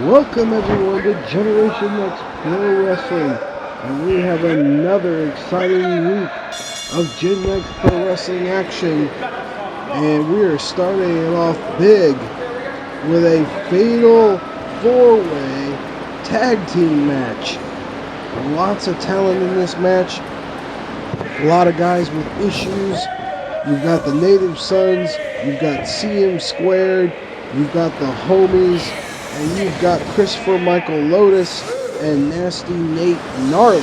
Welcome everyone to Generation Next Pro Wrestling, and we have another exciting week of Gen Next Pro Wrestling action, and we are starting it off big with a fatal 4-way tag team match. Lots of talent in this match, a lot of guys with issues. You've got the Native Sons, you've got CM Squared, you've got the Homies, and you've got Christopher Michael Lotus and Nasty Nate Gnarly.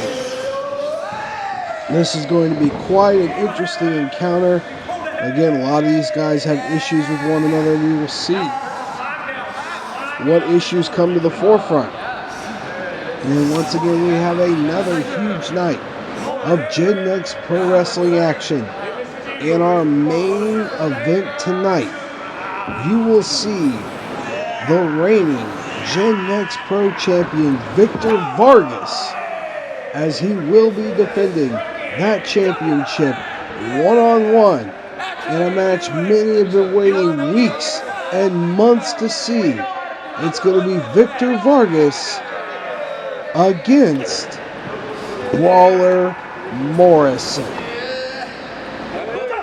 This is going to be quite an interesting encounter. Again, a lot of these guys have issues with one another. We will see what issues come to the forefront. And once again, we have another huge night of Gen Next Pro Wrestling action. In our main event tonight, you will see the reigning Gen Next Pro Champion Victor Vargas, as he will be defending that championship one-on-one in a match many have been waiting weeks and months to see. It's going to be Victor Vargas against Brawler Morrison.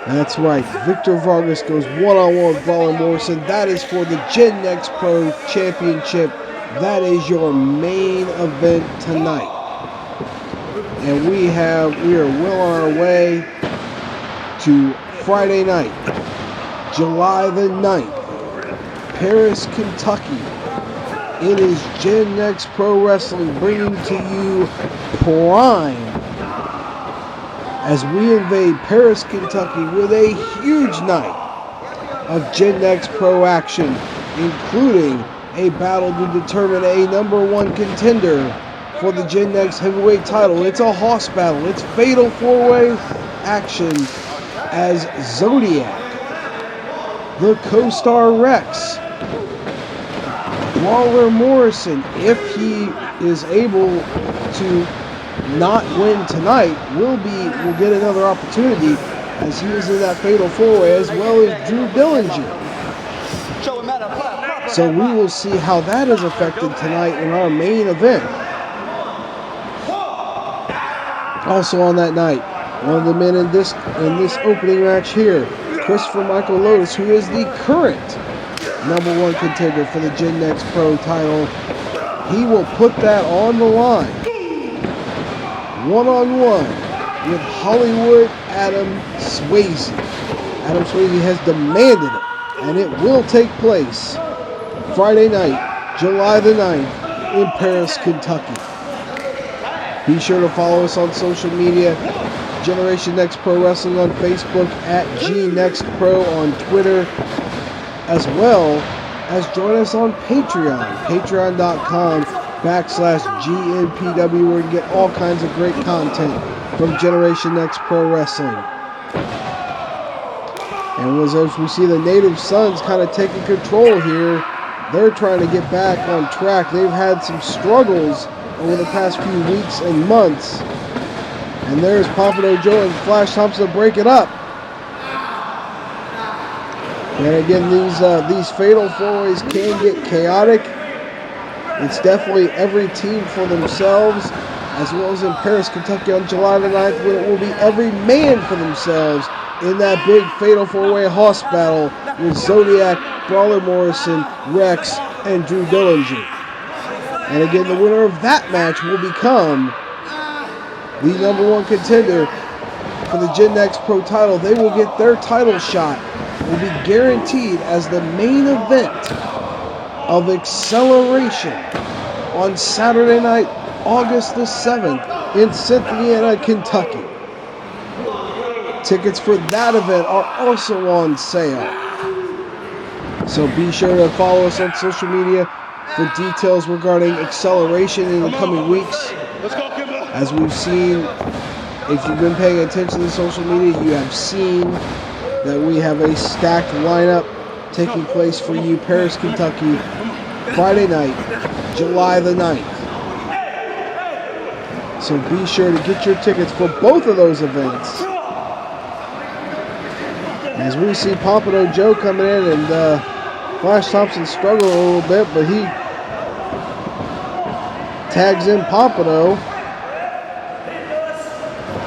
That's right, Victor Vargas goes one-on-one with Brawler Morrison. That is for the Gen Next Pro Championship. That is your main event tonight. And we are well on our way to Friday night, July the 9th, Paris, Kentucky. It is Gen Next Pro Wrestling bringing to you Prime, as we invade Paris, Kentucky with a huge night of Gen Next Pro action, including a battle to determine a #1 contender for the Gen Next Heavyweight title. It's a hoss battle. It's fatal 4-way action as Zodiac, the co-star Rex, Brawler Morrison, if he is able to not win tonight, will get another opportunity, as he is in that fatal 4-way, as well as Drew Dillinger. So we will see how that is affected tonight in our main event. Also on that night, one of the men in this opening match here, Christopher Michael Lotus, who is the current #1 contender for the Gen Next Pro title. He will put that on the line, one-on-one with Hollywood Adam Swayze. Adam Swayze has demanded it, and it will take place Friday night, July the 9th in Paris, Kentucky. Be sure to follow us on social media, Generation Next Pro Wrestling on Facebook, at GNextPro on Twitter, as well as join us on Patreon, patreon.com/GNPW, where you can get all kinds of great content from Generation Next Pro Wrestling. And as we see the Native Sons kind of taking control here, they're trying to get back on track. They've had some struggles over the past few weeks and months. And there's Pompano Joe and Flash Thompson to break it up. And again, these fatal 4-ways can get chaotic. It's definitely every team for themselves, as well as in Paris, Kentucky on July the 9th, when it will be every man for themselves in that big fatal 4-way hoss battle with Zodiac, Brawler Morrison, Rex, and Drew Dillinger. And again, the winner of that match will become the #1 contender for the Gen Next Pro title. They will get their title shot, will be guaranteed as the main event of Acceleration on Saturday night, August the 7th in Cynthiana, Kentucky. Tickets for that event are also on sale. So be sure to follow us on social media for details regarding Acceleration in the coming weeks. As we've seen, if you've been paying attention to social media, you have seen that we have a stacked lineup taking place for you, Paris, Kentucky, Friday night, July the 9th. So be sure to get your tickets for both of those events. As we see Pompano Joe coming in, and Flash Thompson struggled a little bit, but he tags in Pompano.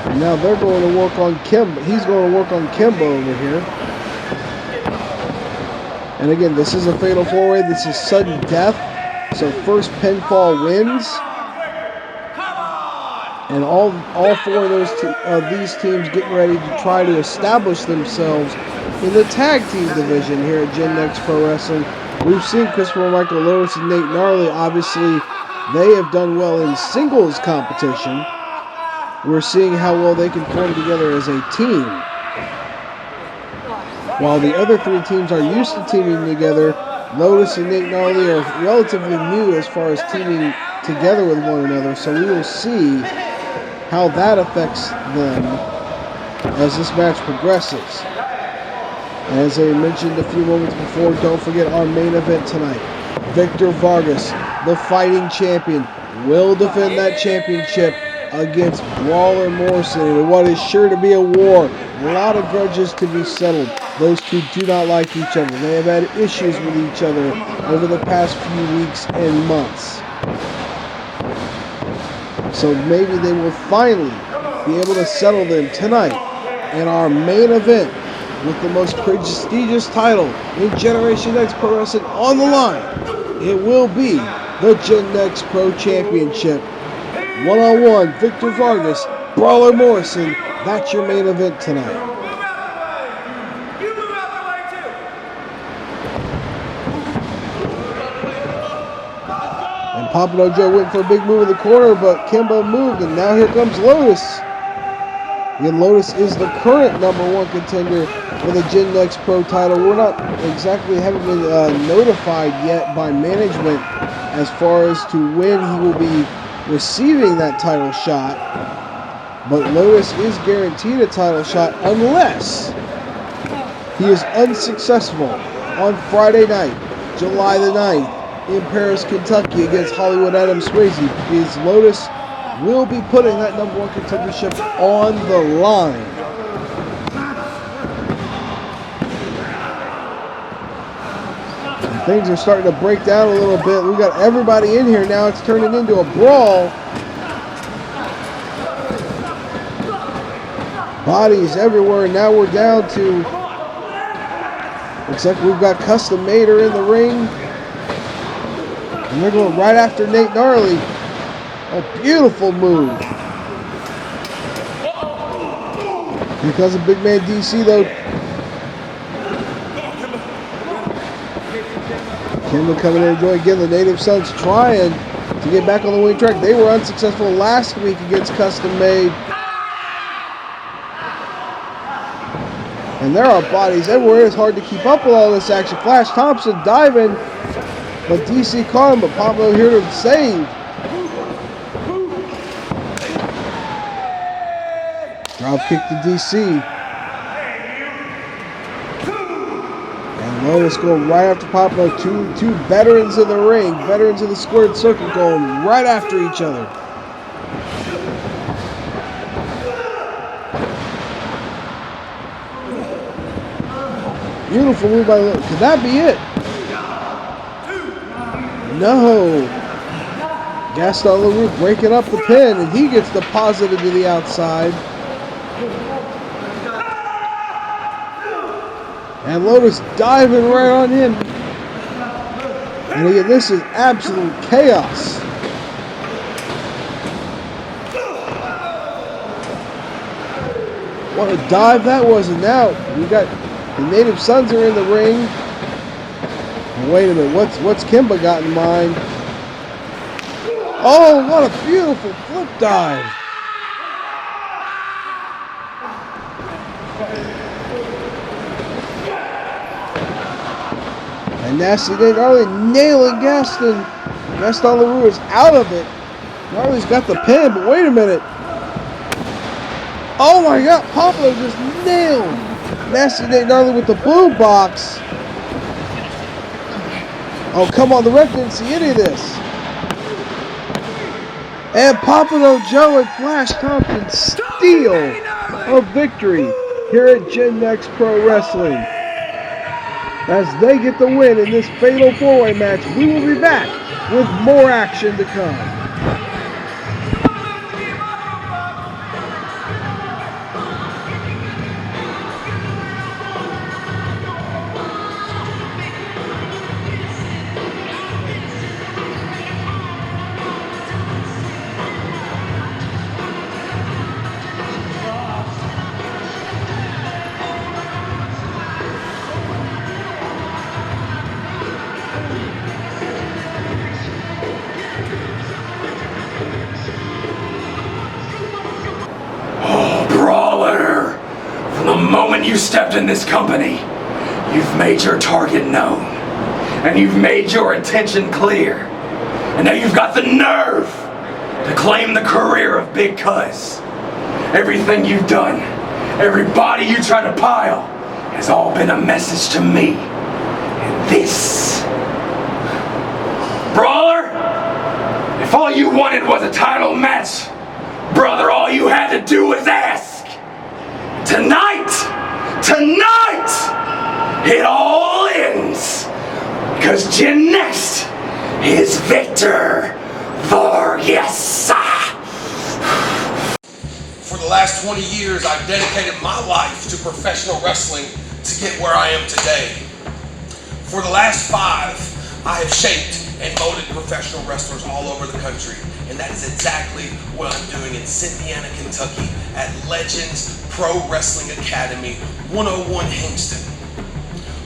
And now they're going to work on Kimba. He's going to work on Kimba over here. And again, this is a fatal four-way. This is sudden death. So first pinfall wins. And all four of these teams getting ready to try to establish themselves in the tag team division here at Gen Next Pro Wrestling. We've seen Christopher Michael Lotus and Nate Gnarly. Obviously, they have done well in singles competition. We're seeing how well they can form together as a team. While the other three teams are used to teaming together, Lotus and Nate Gnarly are relatively new as far as teaming together with one another. So we will see how that affects them as this match progresses. As I mentioned a few moments before, don't forget our main event tonight. Victor Vargas, the fighting champion, will defend that championship against Brawler Morrison in what is sure to be a war. A lot of grudges to be settled. Those two do not like each other. They have had issues with each other over the past few weeks and months. So maybe they will finally be able to settle them tonight in our main event with the most prestigious title in Generation X Pro Wrestling on the line. It will be the Gen Next Pro Championship. One-on-one, Victor Vargas, Brawler Morrison. That's your main event tonight. Pompano Joe went for a big move in the corner, but Kimba moved, and now here comes Lotus. Again, Lotus is the current #1 contender for the Gen Next Pro title. We're not haven't been notified yet by management as far as to when he will be receiving that title shot. But Lotus is guaranteed a title shot unless he is unsuccessful on Friday night, July the 9th. In Paris, Kentucky against Hollywood Adam Swayze, because Lotus will be putting that #1 contendership on the line. And things are starting to break down a little bit. We got everybody in here now. It's turning into a brawl. Bodies everywhere. Now we're down to, looks like we've got Custom Mater in the ring. And they're going right after Nate Gnarly. A beautiful move. Because of big man DC though. Kimba coming in and joining again. The Native Sons trying to get back on the winning track. They were unsuccessful last week against Custom Made. And there are bodies everywhere. It's hard to keep up with all this action. Flash Thompson diving. But DC caught him, but Pablo here to save. Drop kick to DC. And Lotus going right after Pablo. Two veterans in the ring, veterans in the squared circle going right after each other. Beautiful move by Lotus. Could that be it? No. Gaston LaRue breaking up the pin, and he gets deposited to the outside. And Lotus diving right on him. And again, this is absolute chaos. What a dive that was. And now we got the Native Sons are in the ring. Wait a minute, what's Kimba got in mind? Oh, what a beautiful flip dive. And Nasty Nate Gnarly nailing Gaston. Gaston LaRue is out of it. Gnarly's got the pin, but wait a minute. Oh my God, Pablo just nailed Nasty Nate Gnarly with the blue box. Oh, come on, the ref didn't see any of this. And Pompano Joe and Flash Thompson steal a victory here at Gen Next Pro Wrestling. As they get the win in this fatal four-way match, we will be back with more action to come. you stepped in this company, you've made your target known. And you've made your intention clear. And now you've got the nerve to claim the career of Big Cuz. Everything you've done, every body you try to pile, has all been a message to me. And this, brawler, if all you wanted was a title match, brother, all you had to do was ask. Tonight, it all ends. Because Gen Next is Victor Vargas. For the last 20 years, I've dedicated my life to professional wrestling to get where I am today. For the last 5, I have shaped and molded professional wrestlers all over the country. And that is exactly what I'm doing in Cynthiana, Kentucky at Legends Pro Wrestling Academy, 101 Hingston.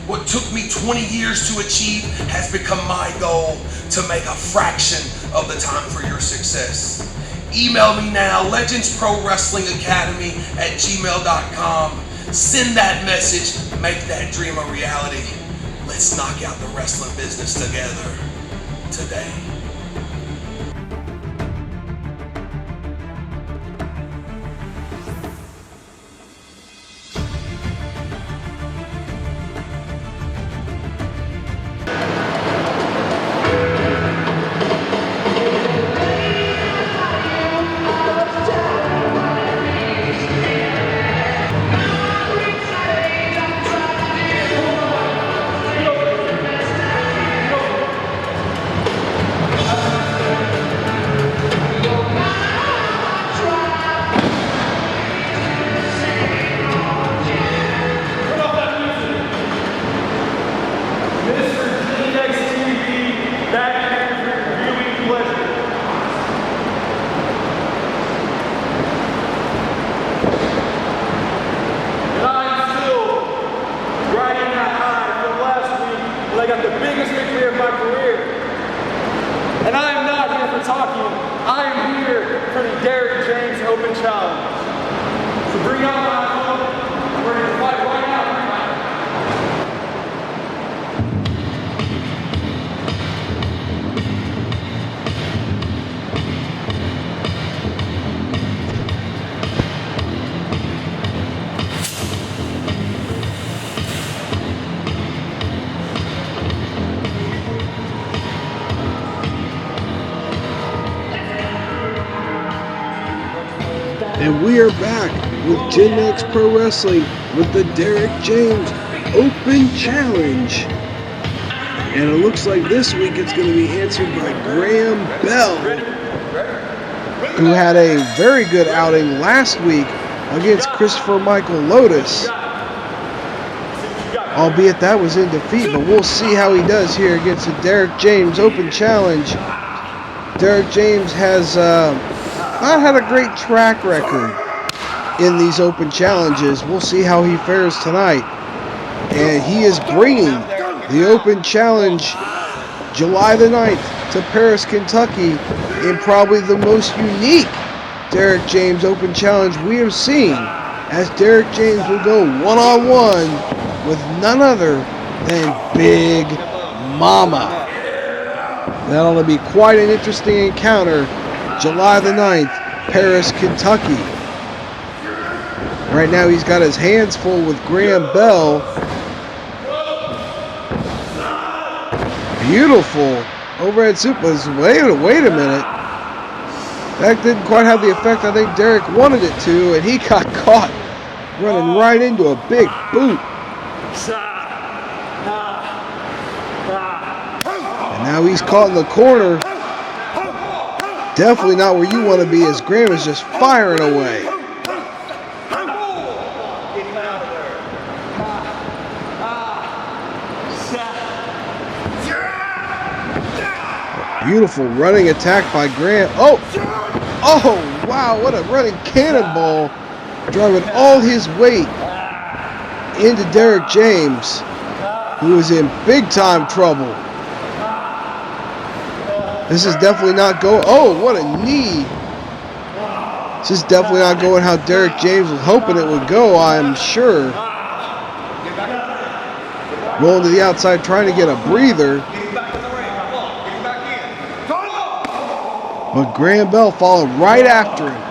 What took me 20 years to achieve has become my goal to make a fraction of the time for your success. Email me now, legendsprowrestlingacademy@gmail.com. Send that message, make that dream a reality. Let's knock out the wrestling business together today. I got the biggest victory of my career. And I am not here for talking. I am here for the Derek James Open Challenge. So bring out my opponent. We're going to fight right now. And we are back with Gen Next Pro Wrestling with the Derek James Open Challenge. And it looks like this week it's going to be answered by Graham Bell, who had a very good outing last week against Christopher Michael Lotus. Albeit that was in defeat, but we'll see how he does here against the Derek James Open Challenge. Derek James has not had a great track record in these open challenges. We'll see how he fares tonight. And he is bringing the Open Challenge July the 9th to Paris, Kentucky in probably the most unique Derek James Open Challenge we have seen, as Derek James will go one-on-one with none other than Big Mama. That'll be quite an interesting encounter. July the 9th, Paris, Kentucky. Right now he's got his hands full with Graham Bell. Beautiful overhead suplex. Wait a minute. That didn't quite have the effect I think Derek wanted it to, and he got caught running right into a big boot. And now he's caught in the corner. Definitely not where you want to be, as Graham is just firing away. Beautiful running attack by Graham. Oh, wow, what a running cannonball. Driving all his weight into Derek James, who is in big time trouble. This is definitely not going. Oh, what a knee. This is definitely not going how Derek James was hoping it would go, I am sure. Rolling to the outside, trying to get a breather. But Graham Bell followed right after him.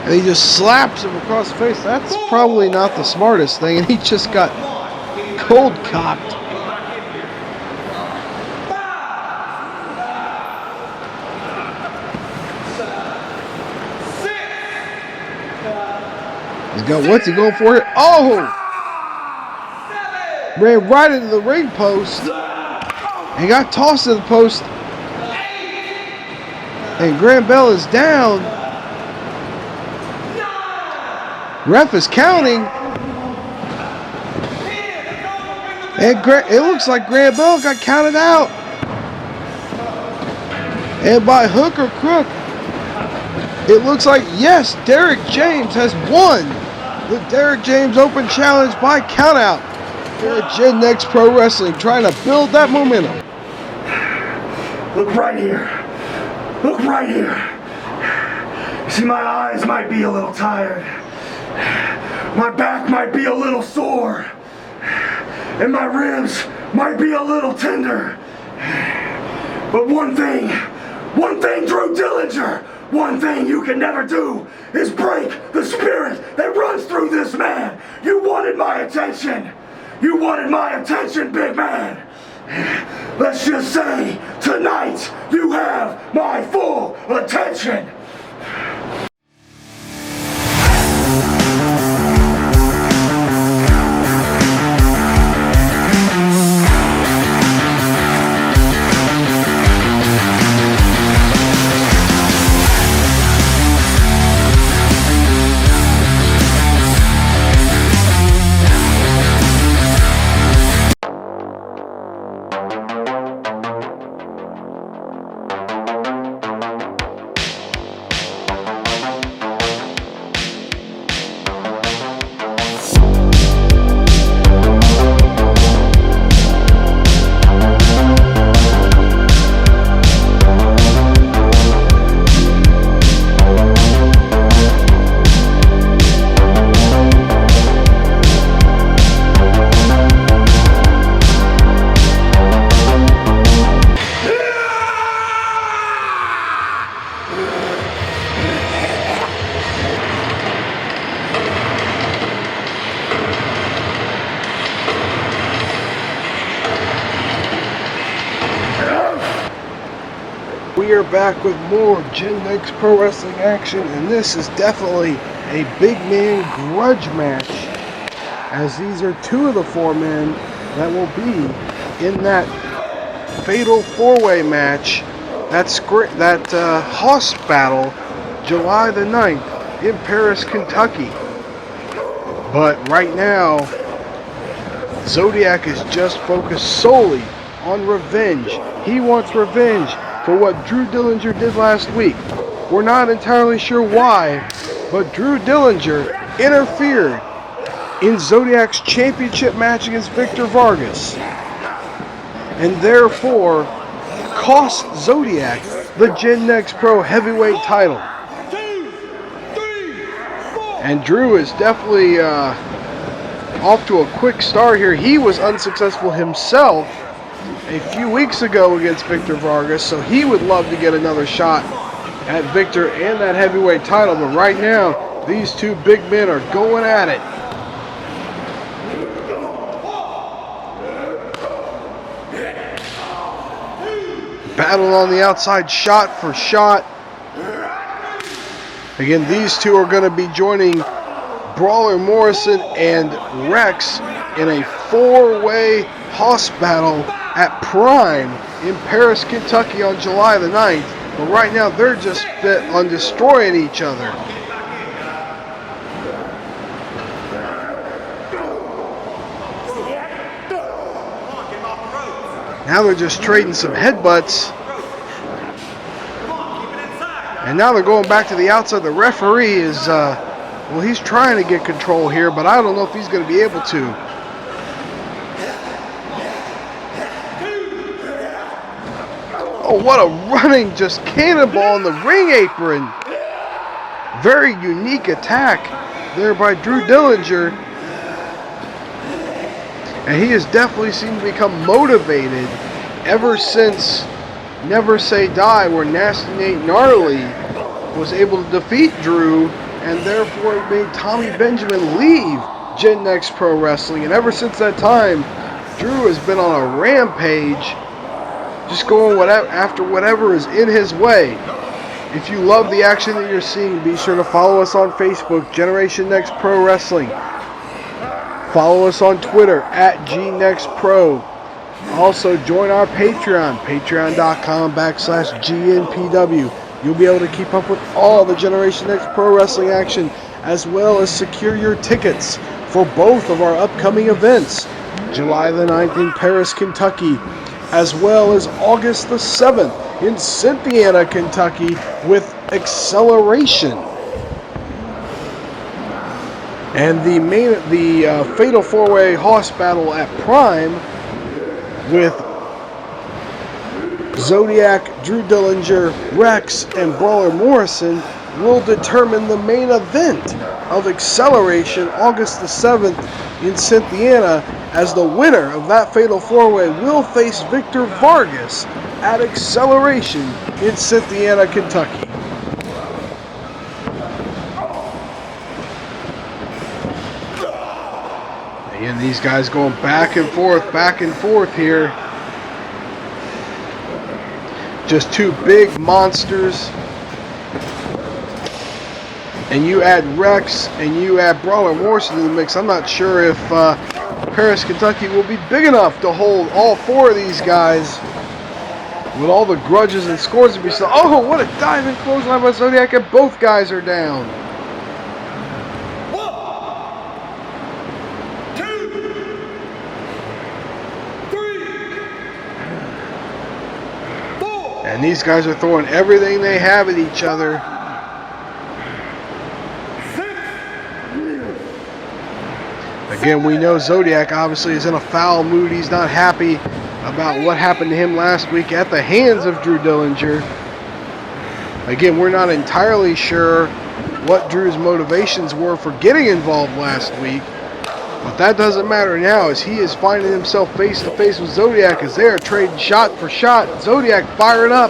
And he just slaps him across the face. That's probably not the smartest thing. And he just got cold cocked. He's got, what's he going for here? Oh! Ran right into the ring post. And got tossed to the post. And Graham Bell is down. Ref is counting. And it looks like Graham Bell got counted out. And by hook or crook, it looks like, yes, Derek James has won the Derek James Open Challenge by countout. Here at Gen Next Pro Wrestling, trying to build that momentum. Look right here. Look right here. See, my eyes might be a little tired. My back might be a little sore. And my ribs might be a little tender. But one thing, Drew Dillinger, one thing you can never do is break the spirit that runs through this man. You wanted my attention. You wanted my attention, big man. Let's just say, tonight, you have my full attention. We are back with more Gen Next Pro Wrestling action, and this is definitely a big man grudge match, as these are two of the four men that will be in that fatal four-way match, that Hoss battle, July the 9th in Paris, Kentucky. But right now, Zodiac is just focused solely on revenge. He wants revenge for what Drew Dillinger did last week. We're not entirely sure why, but Drew Dillinger interfered in Zodiac's championship match against Victor Vargas, and therefore cost Zodiac the Gen Next Pro heavyweight title. And Drew is definitely off to a quick start here. He was unsuccessful himself a few weeks ago against Victor Vargas, so he would love to get another shot at Victor and that heavyweight title. But right now, these two big men are going at it. Battle on the outside, shot for shot. Again, these two are going to be joining Brawler Morrison and Rex in a four-way Hoss battle at Prime in Paris, Kentucky on July the 9th. But right now, they're just bent on destroying each other. Now they're just trading some headbutts. And now they're going back to the outside. The referee is, well, he's trying to get control here, but I don't know if he's going to be able to. Oh, what a running just cannonball on the ring apron. Very unique attack there by Drew Dillinger. And he has definitely seemed to become motivated ever since Never Say Die, where Nasty Nate Gnarly was able to defeat Drew, and therefore it made Tommy Benjamin leave Gen X Pro Wrestling. And ever since that time, Drew has been on a rampage, just going after whatever is in his way. If you love the action that you're seeing, be sure to follow us on Facebook, Generation Next Pro Wrestling. Follow us on Twitter, @GNextPro. Also, join our Patreon, patreon.com/GNPW. You'll be able to keep up with all the Generation Next Pro Wrestling action, as well as secure your tickets for both of our upcoming events, July the 9th in Paris, Kentucky, as well as August the 7th in Cynthiana, Kentucky with Acceleration. And the Fatal 4-Way Hoss Battle at Prime with Zodiac, Drew Dillinger, Rex, and Brawler Morrison will determine the main event of Acceleration August the 7th in Cynthiana, as the winner of that Fatal 4-Way will face Victor Vargas at Acceleration in Cynthiana, Kentucky. And these guys going back and forth here. Just two big monsters. And you add Rex and you add Brawler Morrison in the mix. I'm not sure if Paris, Kentucky will be big enough to hold all four of these guys with all the grudges and scores to be so. Oh, what a diving clothesline by Zodiac, and both guys are down. And these guys are throwing everything they have at each other. Again, we know Zodiac obviously is in a foul mood. He's not happy about what happened to him last week at the hands of Drew Dillinger. Again, we're not entirely sure what Drew's motivations were for getting involved last week. But that doesn't matter now, as he is finding himself face to face with Zodiac, as they are trading shot for shot. Zodiac firing up.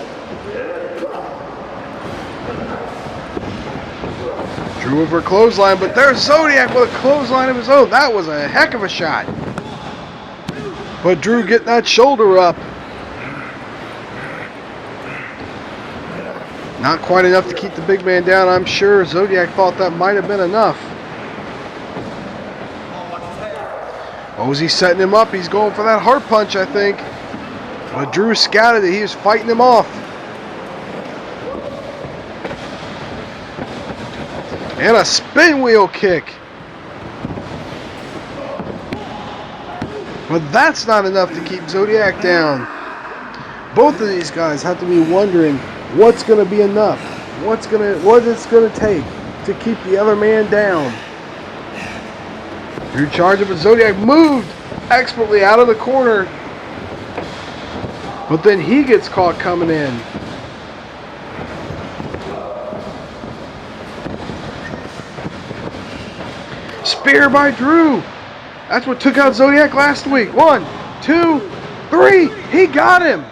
Drew with her clothesline, but there's Zodiac with a clothesline of his own. That was a heck of a shot. But Drew getting that shoulder up. Not quite enough to keep the big man down, I'm sure. Zodiac thought that might have been enough. Oh, is he setting him up? He's going for that heart punch, I think. But Drew scouted it. He was fighting him off. And a spin wheel kick. But that's not enough to keep Zodiac down. Both of these guys have to be wondering what's going to be enough. What it's going to take to keep the other man down. Drew charging, but Zodiac moved expertly out of the corner. But then he gets caught coming in. Spear by Drew. That's what took out Zodiac last week. 1, 2, 3. He got him.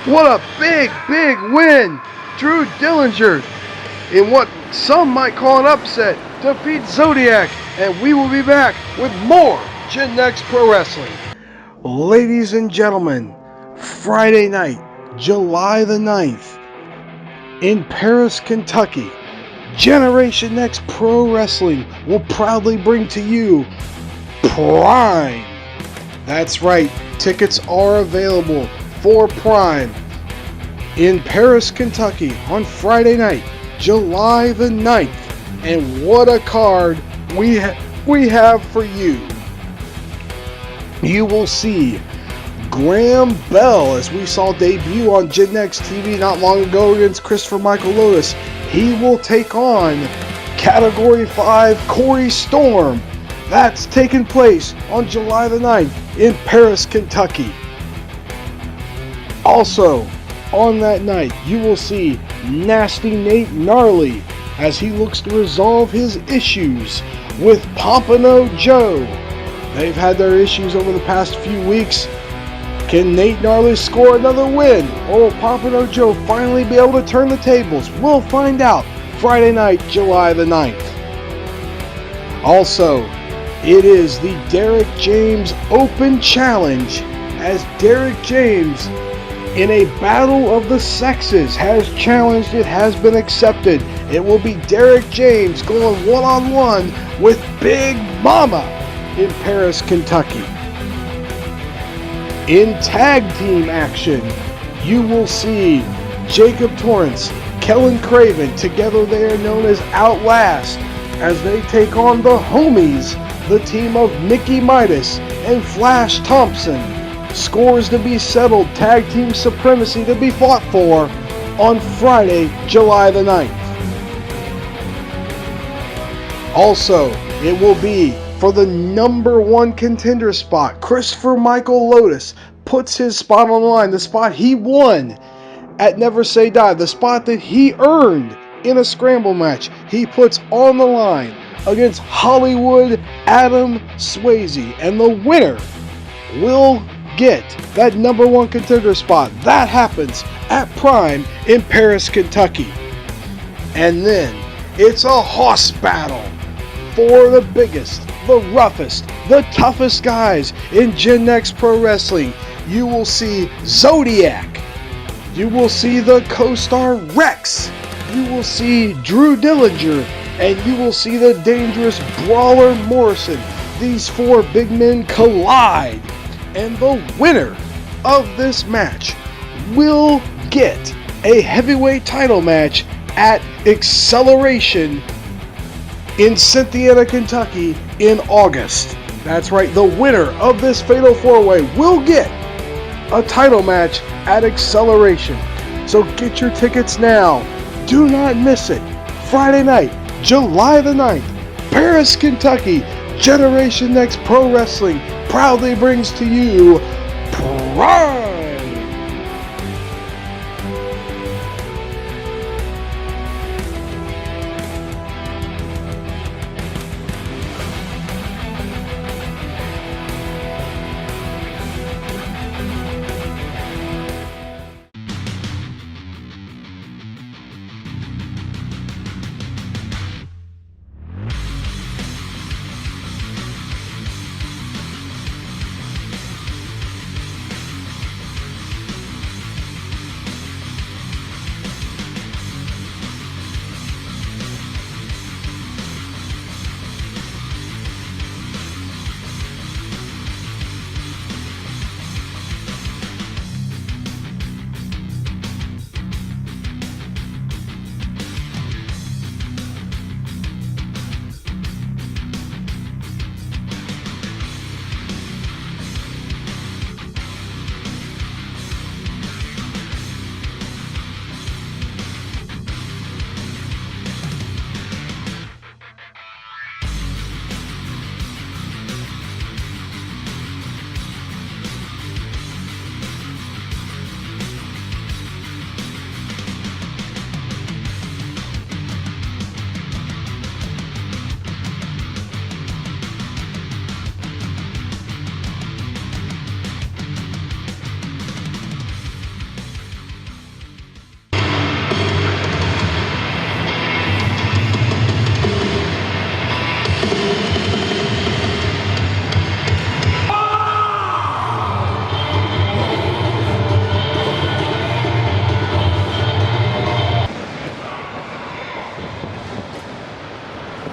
What a big, big win. Drew Dillinger, in what some might call an upset, defeats Zodiac. And we will be back with more Gen Next Pro Wrestling. Ladies and gentlemen, Friday night, July the 9th, in Paris, Kentucky, Generation Next Pro Wrestling will proudly bring to you Prime. That's right, tickets are available for Prime in Paris, Kentucky on Friday night, July the 9th. And what a card we have for you. You will see Graham Bell, as we saw debut on Gen Next TV not long ago against Christopher Michael Lotus. He will take on Category 5 Corey Storm. That's taking place on July the 9th in Paris, Kentucky. Also, On that night, you will see Nasty Nate Gnarly as he looks to resolve his issues with Pompano Joe. They've had their issues over the past few weeks. Can Nate Gnarly score another win, or will Pompano Joe finally be able to turn the tables? We'll find out Friday night, July the 9th. Also, it is the Derek James Open Challenge, as Derek James, in a battle of the sexes, has challenged, it has been accepted. It will be Derek James going one-on-one with Big Mama in Paris, Kentucky. In tag team action, you will see Jacob Torrance, Kellen Craven, together they are known as Outlast, as they take on the Homies, the team of Mickey Midas and Flash Thompson. Scores to be settled, tag team supremacy to be fought for on Friday, July the 9th. Also, it will be for the number one contender spot. Christopher Michael Lotus puts his spot on the line, the spot he won at Never Say Die, the spot that he earned in a scramble match. He puts on the line against Hollywood Adam Swayze, and the winner will get that number one contender spot. That happens at Prime in Paris, Kentucky. And then it's a hoss battle for the biggest, the roughest, the toughest guys in Gen X Pro Wrestling. You will see Zodiac. You will see the co-star Rex. You will see Drew Dillinger. And you will see the dangerous Brawler Morrison. These four big men collide. And the winner of this match will get a heavyweight title match at Acceleration in Cynthiana, Kentucky in August. That's right, the winner of this Fatal 4-Way will get a title match at Acceleration. So get your tickets now. Do not miss it. Friday night, July the 9th, Paris, Kentucky. Generation Next Pro Wrestling proudly brings to you Prime.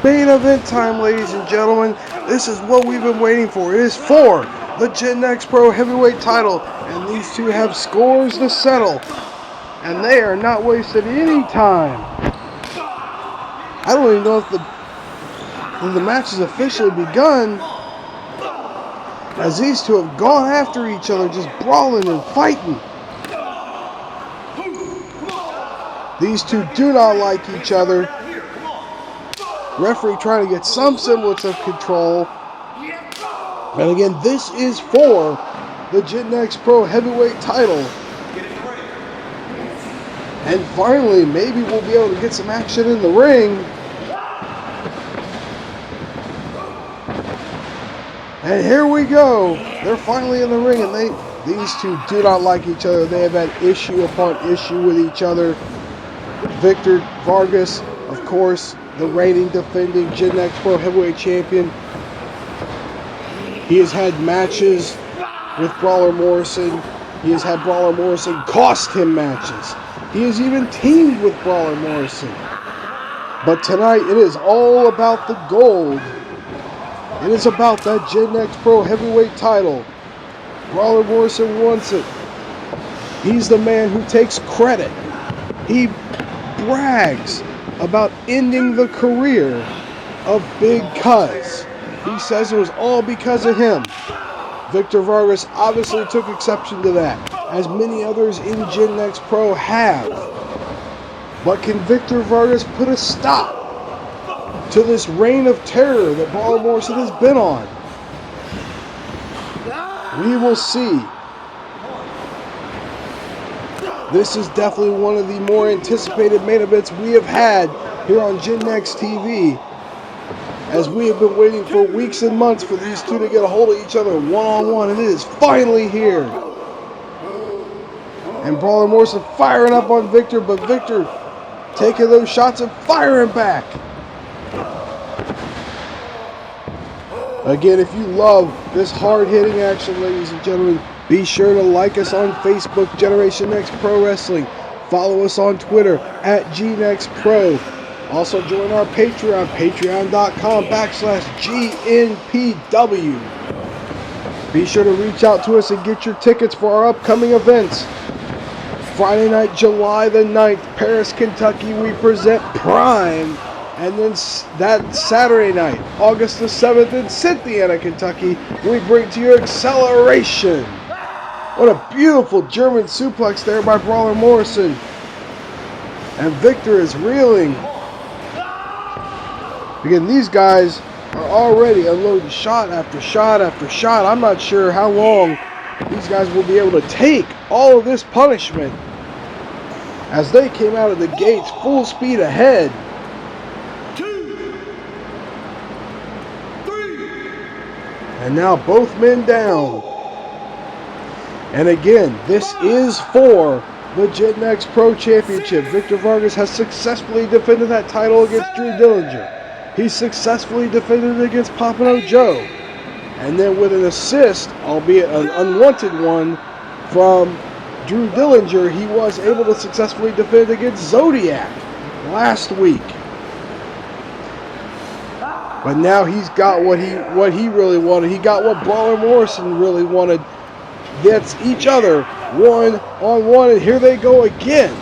Main event time, ladies and gentlemen. This is what we've been waiting for. It is for the Gen X Pro Heavyweight title, and these two have scores to settle, and they are not wasting any time. I don't even know if the match has officially begun, as these two have gone after each other, just brawling and fighting. These two do not like each other. Referee trying to get some semblance of control. And again, this is for the Gen X Pro Heavyweight title. And finally, maybe we'll be able to get some action in the ring. And here we go. They're finally in the ring, and these two do not like each other. They have had issue upon issue with each other. Victor Vargas, of course, the reigning defending Gen X Pro Heavyweight Champion. He has had matches with Brawler Morrison. He has had Brawler Morrison cost him matches. He has even teamed with Brawler Morrison. But tonight, it is all about the gold. It is about that Gen X Pro Heavyweight title. Brawler Morrison wants it. He's the man who takes credit. He brags about ending the career of Big Cuz. He says it was all because of him. Victor Vargas obviously took exception to that, as many others in Gen X Pro have. But can Victor Vargas put a stop to this reign of terror that Brawler Morrison has been on? We will see. This is definitely one of the more anticipated main events we have had here on Gen X TV, as we have been waiting for weeks and months for these two to get a hold of each other one-on-one, and it is finally here. And Brawler Morrison firing up on Victor, but Victor taking those shots and firing back. Again, if you love this hard-hitting action, ladies and gentlemen, be sure to like us on Facebook, Generation X Pro Wrestling. Follow us on Twitter at GNXPro. Also join our Patreon, patreon.com/GNPW. Be sure to reach out to us and get your tickets for our upcoming events. Friday night, July the 9th, Paris, Kentucky, we present Prime. And then that Saturday night, August the 7th, in Cynthiana, Kentucky, we bring to you Acceleration. What a beautiful German suplex there by Brawler Morrison. And Victor is reeling. Again, these guys are already unloading shot after shot after shot. I'm not sure how long these guys will be able to take all of this punishment, as they came out of the gates full speed ahead. And now both men down. And again, this is for the Gen X Pro Championship. Victor Vargas has successfully defended that title against Drew Dillinger. He successfully defended it against Pompano Joe. And then with an assist, albeit an unwanted one, from Drew Dillinger, he was able to successfully defend against Zodiac last week. But now he's got what he really wanted. He got what Brawler Morrison really wanted. Gets each other one-on-one, and here they go again.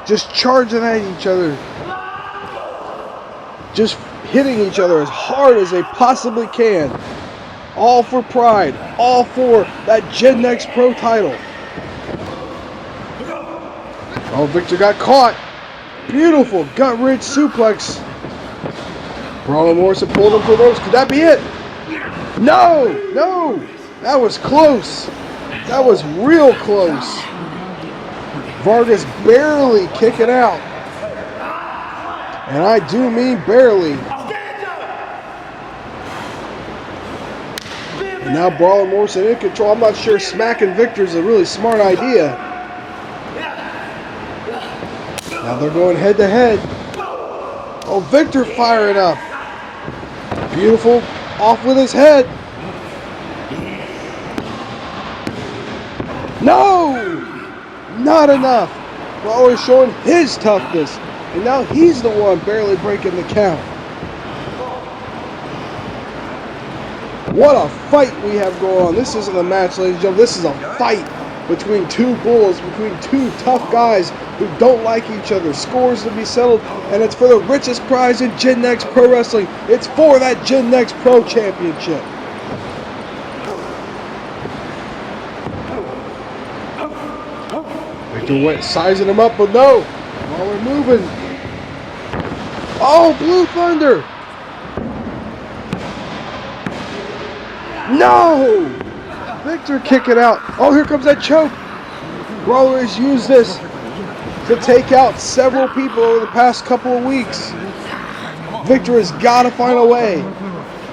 Just charging at each other. Just hitting each other as hard as they possibly can. All for pride. All for that Gen X Pro title. Oh, Victor got caught. Beautiful gut-wrench suplex. Brawler Morrison pulled him for those. Could that be it? No! No! That was close. That was real close. Vargas barely kicking out. And I do mean barely. And now Brawler Morrison in control. I'm not sure smacking Victor is a really smart idea. Now they're going head to head. Oh, Victor firing up. Beautiful. Off with his head. No! Not enough. Brawler showing his toughness. And now he's the one barely breaking the count. What a fight we have going on. This isn't a match, ladies and gentlemen. This is a fight between two bulls, between two tough guys who don't like each other. Scores to be settled, and it's for the richest prize in Gen X Pro Wrestling. It's for that Gen X Pro Championship. Victor went sizing him up, but no. While we're moving. Oh, Blue Thunder. No! Victor kicking out. Oh, here comes that choke. Brawler has used this to take out several people over the past couple of weeks. Victor has got to find a way,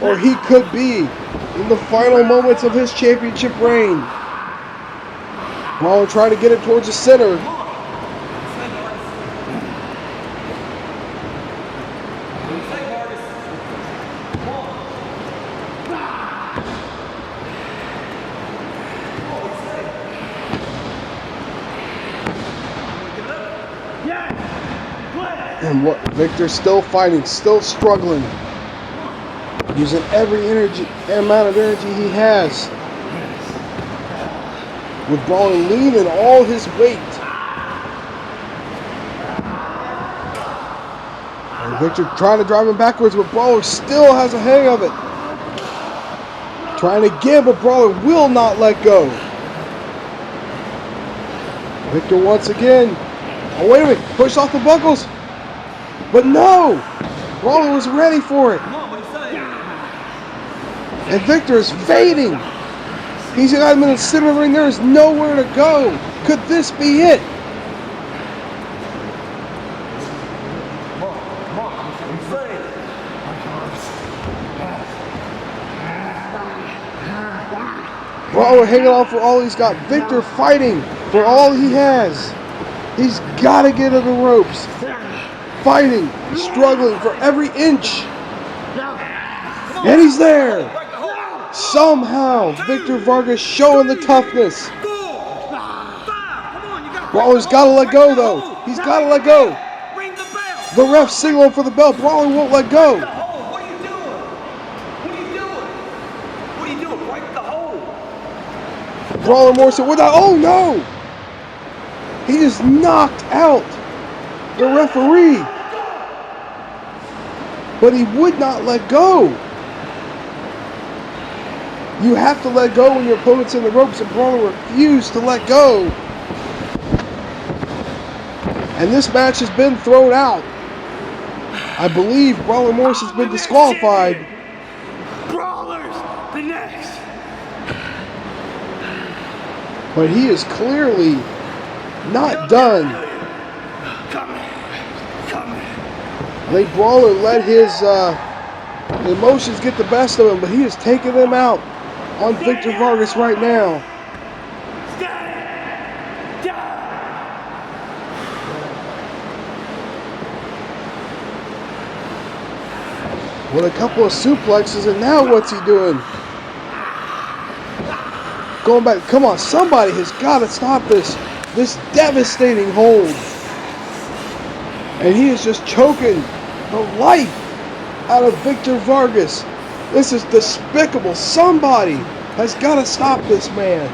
or he could be in the final moments of his championship reign. Brawler trying to get it towards the center. And what Victor's still fighting, still struggling, using every amount of energy he has, with Brawler leaning all his weight. And Victor trying to drive him backwards, but Brawler still has a hang of it. Trying again, but Brawler will not let go. Victor once again. Oh, wait a minute, push off the buckles. But no! Brawler was ready for it. And Victor is fading. He's got him in the center of the ring. There is nowhere to go. Could this be it? Brawler hanging on for all he's got. Victor fighting for all he has. He's got to get to the ropes. Fighting, struggling for every inch. And he's there. Somehow, Victor Vargas showing the toughness. Brawler's got to let go, though. He's got to let go. The ref's signaling for the bell. Brawler won't let go. What are you doing? What are you doing? What are you doing? Break the hole. Brawler Morrison with that. Oh, no. He just knocked out the referee. But he would not let go. You have to let go when your opponent's in the ropes, and Brawler refused to let go. And this match has been thrown out. I believe Brawler Morris has been disqualified. Brawler's the next. But he is clearly not done. I think Brawler let his emotions get the best of him, but he is taking them out on Victor Vargas right now. With a couple of suplexes, and now what's he doing? Going back, come on, somebody has got to stop this devastating hold. And he is just choking the life out of Victor Vargas. This is despicable. Somebody has got to stop this man.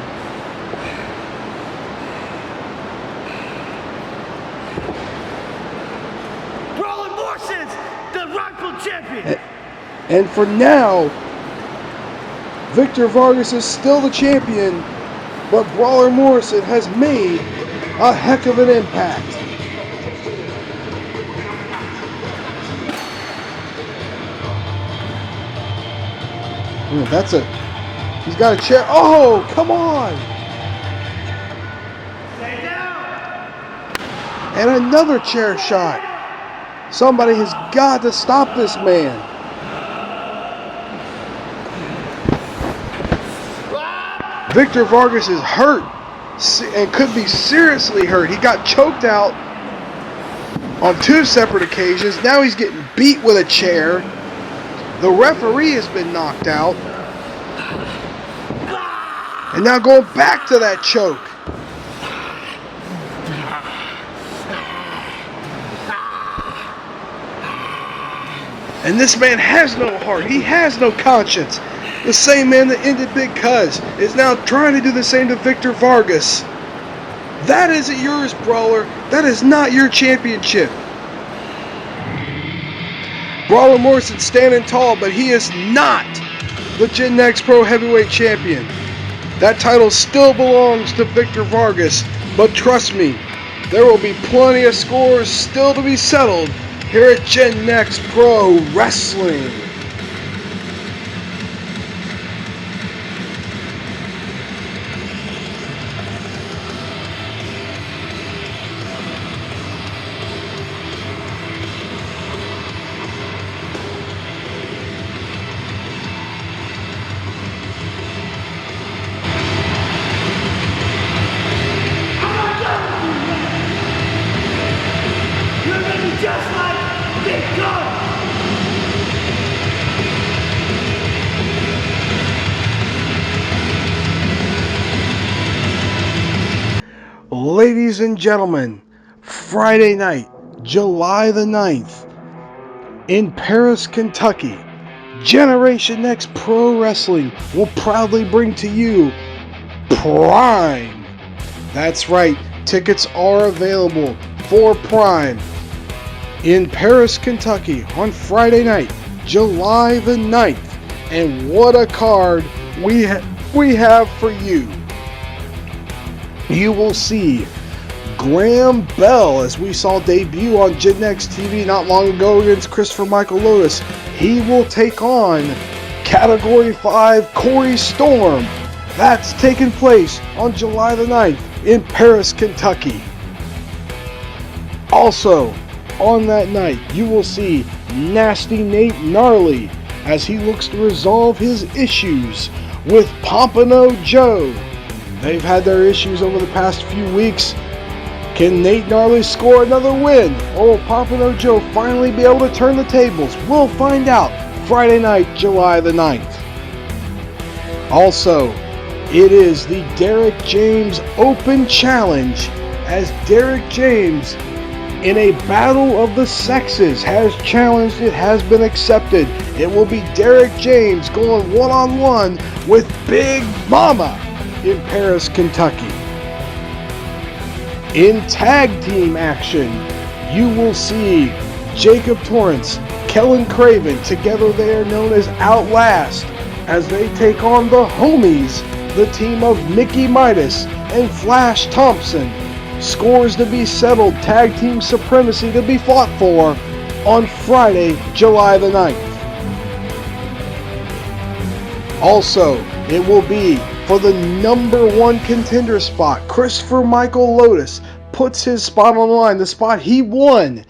Brawler Morrison's the rightful champion. And for now, Victor Vargas is still the champion, but Brawler Morrison has made a heck of an impact. He's got a chair. Oh, come on. Stay down. And another chair shot. Somebody has got to stop this man. Victor Vargas is hurt and could be seriously hurt. He got choked out on 2 separate occasions. Now he's getting beat with a chair. The referee has been knocked out. And now going back to that choke. And this man has no heart. He has no conscience. The same man that ended Big Cuz is now trying to do the same to Victor Vargas. That isn't yours, Brawler. That is not your championship. Brawler Morrison standing tall, but he is not the Gen X Pro Heavyweight Champion. That title still belongs to Victor Vargas, but trust me, there will be plenty of scores still to be settled here at Gen X Pro Wrestling. Ladies and gentlemen, Friday night, July the 9th, in Paris, Kentucky, Generation X Pro Wrestling will proudly bring to you Prime. That's right, tickets are available for Prime in Paris, Kentucky on Friday night, July the 9th. And what a card we have for you. You will see Graham Bell, as we saw debut on Gen X TV not long ago against Christopher Michael Lotus. He will take on Category 5 Corey Storm. That's taking place on July the 9th in Paris, Kentucky. Also, on that night, you will see Nasty Nate Gnarly as he looks to resolve his issues with Pompano Joe. They've had their issues over the past few weeks. Can Nate Gnarly score another win? Or will Pompano Joe finally be able to turn the tables? We'll find out Friday night, July the 9th. Also, it is the Derek James Open Challenge, as Derek James, in a battle of the sexes, has challenged it, has been accepted. It will be Derek James going one-on-one with Big Mama in Paris, Kentucky. In tag team action, you will see Jacob Torrance, Kellen Craven, together they are known as Outlast, as they take on the Homies, the team of Mickey Midas and Flash Thompson. Scores to be settled, tag team supremacy to be fought for on Friday, July the 9th. Also, it will be for the number one contender spot. Christopher Michael Lotus puts his spot on the line, the spot he won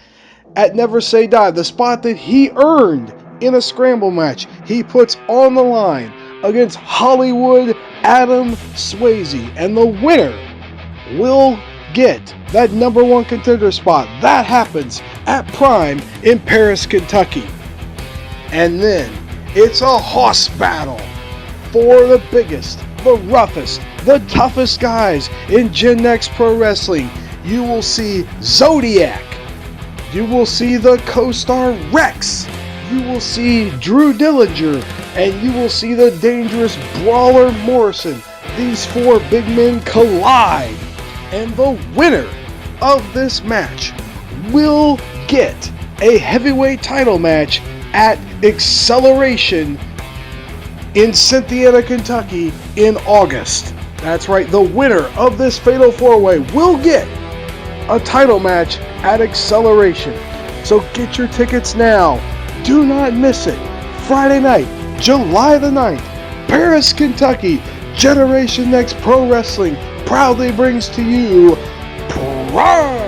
at Never Say Die, the spot that he earned in a scramble match. He puts on the line against Hollywood Adam Swayze, and the winner will get that number one contender spot. That happens at Prime in Paris, Kentucky. And then it's a hoss battle for the biggest, the roughest, the toughest guys in Gen X Pro Wrestling. You will see Zodiac. You will see the co-star Rex. You will see Drew Dillinger. And you will see the dangerous Brawler Morrison. These four big men collide. And the winner of this match will get a heavyweight title match at Acceleration in Cynthiana, Kentucky in August. That's right, the winner of this Fatal 4-Way will get a title match at Acceleration. So get your tickets now. Do not miss it. Friday night, July the 9th, Paris, Kentucky, Generation X Pro Wrestling proudly brings to you Prime.